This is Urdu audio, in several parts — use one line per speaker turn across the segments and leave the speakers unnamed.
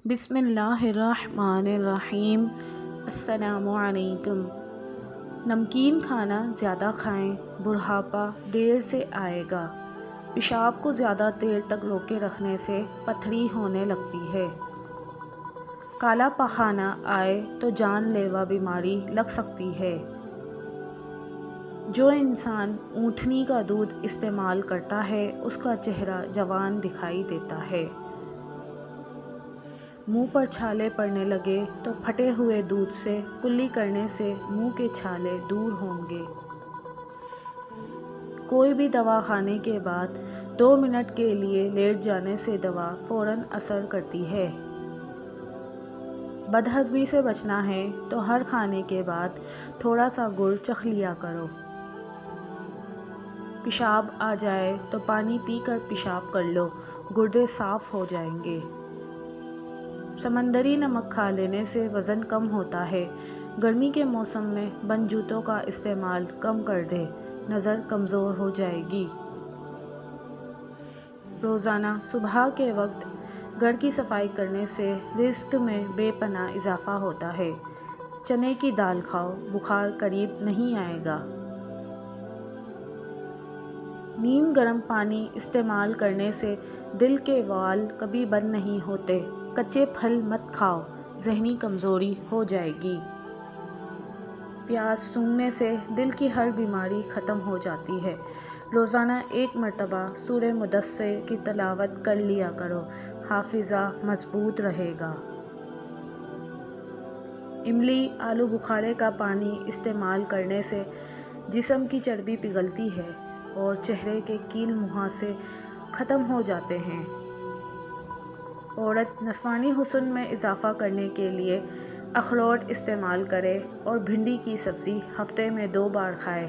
بسم اللہ الرحمن الرحیم۔ السلام علیکم۔ نمکین کھانا زیادہ کھائیں، بڑھاپا دیر سے آئے گا۔ پیشاب کو زیادہ دیر تک روکے رکھنے سے پتھری ہونے لگتی ہے۔ کالا پخانہ آئے تو جان لیوا بیماری لگ سکتی ہے۔ جو انسان اونٹنی کا دودھ استعمال کرتا ہے اس کا چہرہ جوان دکھائی دیتا ہے۔ منہ پر چھالے پڑنے لگے تو پھٹے ہوئے دودھ سے کلی کرنے سے منہ کے چھالے دور ہوں گے۔ کوئی بھی دوا کھانے کے بعد 2 منٹ کے لیے لیٹ جانے سے دوا فوراً اثر کرتی ہے۔ بدہضمی سے بچنا ہے تو ہر کھانے کے بعد تھوڑا سا گڑ چکھ لیا کرو۔ پیشاب آ جائے تو پانی پی کر پیشاب کر لو، گردے صاف ہو جائیں گے۔ سمندری نمک کھا لینے سے وزن کم ہوتا ہے۔ گرمی کے موسم میں بند جوتوں کا استعمال کم کر دے، نظر کمزور ہو جائے گی۔ روزانہ صبح کے وقت گھر کی صفائی کرنے سے رزق میں بے پناہ اضافہ ہوتا ہے۔ چنے کی دال کھاؤ، بخار قریب نہیں آئے گا۔ نیم گرم پانی استعمال کرنے سے دل کے وال کبھی بند نہیں ہوتے۔ کچے پھل مت کھاؤ، ذہنی کمزوری ہو جائے گی۔ پیاز سونگھنے سے دل کی ہر بیماری ختم ہو جاتی ہے۔ روزانہ 1 مرتبہ سورہ مدثر کی تلاوت کر لیا کرو، حافظہ مضبوط رہے گا۔ املی، آلو بخارے کا پانی استعمال کرنے سے جسم کی چربی پگھلتی ہے اور چہرے کے کیل مہاسے ختم ہو جاتے ہیں۔ عورت نسوانی حسن میں اضافہ کرنے کے لیے اخروٹ استعمال کرے اور بھنڈی کی سبزی ہفتے میں 2 بار کھائے۔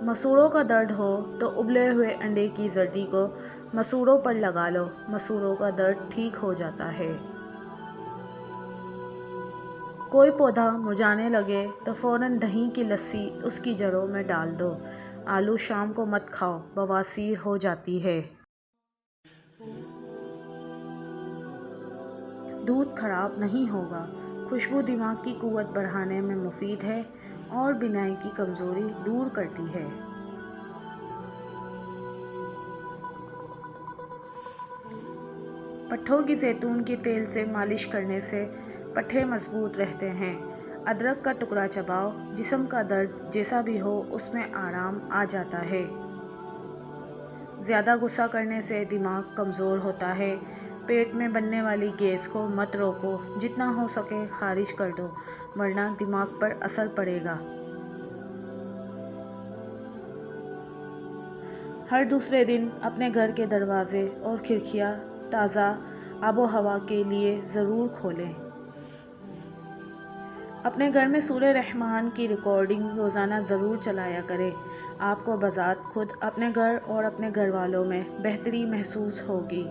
مسوڑوں کا درد ہو تو ابلے ہوئے انڈے کی زردی کو مسوڑوں پر لگا لو، مسوڑوں کا درد ٹھیک ہو جاتا ہے۔ کوئی پودا مرجھانے لگے تو فوراً دہی کی لسی اس کی جڑوں میں ڈال دو۔ آلو شام کو مت کھاؤ، بواسیر ہو جاتی ہے۔ دودھ خراب نہیں ہوگا۔ خوشبو دماغ کی قوت بڑھانے میں مفید ہے اور بینائی کی کمزوری دور کرتی ہے۔ پٹھوں کی زیتون کے تیل سے مالش کرنے سے پٹھے مضبوط رہتے ہیں۔ ادرک کا ٹکڑا چباؤ، جسم کا درد جیسا بھی ہو اس میں آرام آ جاتا ہے۔ زیادہ غصہ کرنے سے دماغ کمزور ہوتا ہے۔ پیٹ میں بننے والی گیس کو مت روکو، جتنا ہو سکے خارج کر دو، ورنہ دماغ پر اثر پڑے گا۔ ہر دوسرے دن اپنے گھر کے دروازے اور کھڑکیاں تازہ آب و ہوا کے لیے ضرور کھولیں۔ اپنے گھر میں سورہ رحمان کی ریکارڈنگ روزانہ ضرور چلایا کریں۔ آپ کو بذات خود اپنے گھر اور اپنے گھر والوں میں بہتری محسوس ہوگی۔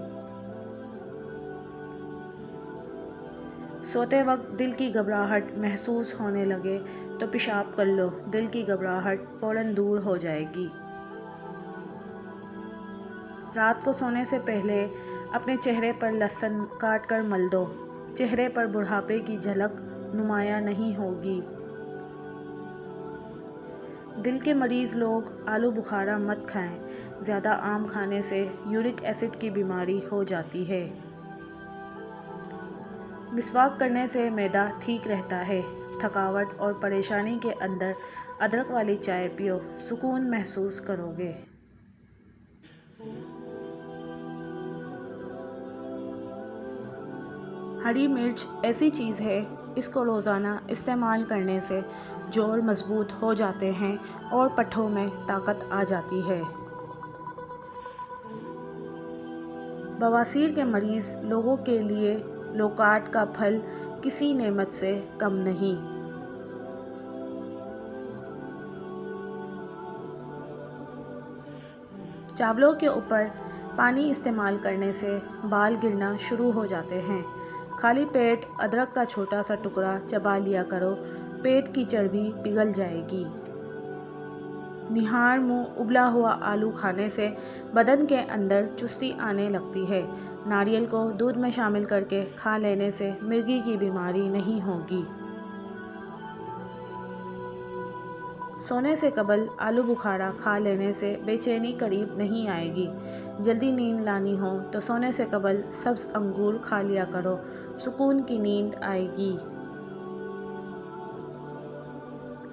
سوتے وقت دل کی گھبراہٹ محسوس ہونے لگے تو پیشاب کر لو، دل کی گھبراہٹ فوراً دور ہو جائے گی۔ رات کو سونے سے پہلے اپنے چہرے پر لہسن کاٹ کر مل دو، چہرے پر بڑھاپے کی جھلک نمایاں نہیں ہوگی۔ دل کے مریض لوگ آلو بخارا مت کھائیں، زیادہ آم کھانے سے یورک ایسڈ کی بیماری ہو جاتی ہے۔ مسواک کرنے سے معدہ ٹھیک رہتا ہے۔ تھکاوٹ اور پریشانی کے اندر ادرک والی چائے پیو، سکون محسوس کرو گے۔ ہری مرچ ایسی چیز ہے، اس کو روزانہ استعمال کرنے سے جوڑ مضبوط ہو جاتے ہیں اور پٹھوں میں طاقت آ جاتی ہے۔ بواسیر کے مریض لوگوں کے لیے لوکاٹ کا پھل کسی نعمت سے کم نہیں۔ چاولوں کے اوپر پانی استعمال کرنے سے بال گرنا شروع ہو جاتے ہیں۔ خالی پیٹ ادرک کا چھوٹا سا ٹکڑا چبا لیا کرو، پیٹ کی چربی پگھل جائے گی۔ نہار منہ ابلا ہوا آلو کھانے سے بدن کے اندر چستی آنے لگتی ہے۔ ناریل کو دودھ میں شامل کر کے کھا لینے سے مرگی کی بیماری نہیں ہوگی۔ سونے سے قبل آلو بخارا کھا لینے سے بے چینی قریب نہیں آئے گی۔ جلدی نیند لانی ہو تو سونے سے قبل سبز انگور کھا لیا کرو، سکون کی نیند آئے گی۔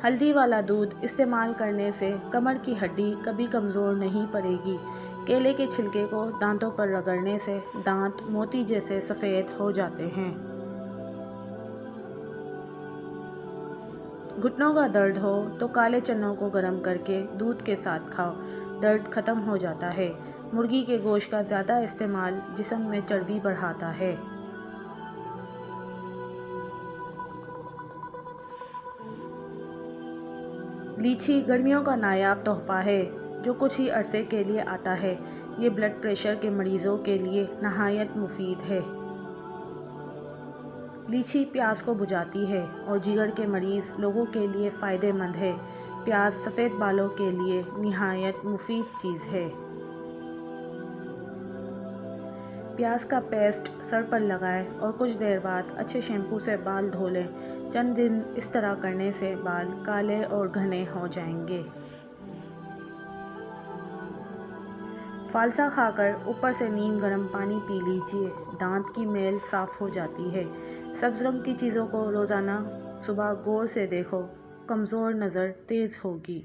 ہلدی والا دودھ استعمال کرنے سے کمر کی ہڈی کبھی کمزور نہیں پڑے گی۔ کیلے کے چھلکے کو دانتوں پر رگڑنے سے دانت موتی جیسے سفید ہو جاتے ہیں۔ گھٹنوں کا درد ہو تو کالے چنوں کو گرم کر کے دودھ کے ساتھ کھاؤ، درد ختم ہو جاتا ہے۔ مرغی کے گوشت کا زیادہ استعمال جسم میں چربی بڑھاتا ہے۔ لیچی گرمیوں کا نایاب تحفہ ہے جو کچھ ہی عرصے کے لیے آتا ہے۔ یہ بلڈ پریشر کے مریضوں کے لیے نہایت مفید ہے۔ لیچی پیاس کو بجھاتی ہے اور جگر کے مریض لوگوں کے لیے فائدہ مند ہے۔ پیاز سفید بالوں کے لیے نہایت مفید چیز ہے۔ پیاز کا پیسٹ سر پر لگائیں اور کچھ دیر بعد اچھے شیمپو سے بال دھو لیں۔ چند دن اس طرح کرنے سے بال کالے اور گھنے ہو جائیں گے۔ فالسا کھا کر اوپر سے نیم گرم پانی پی لیجیے، دانت کی میل صاف ہو جاتی ہے۔ سبز رنگ کی چیزوں کو روزانہ صبح غور سے دیکھو، کمزور نظر تیز ہوگی۔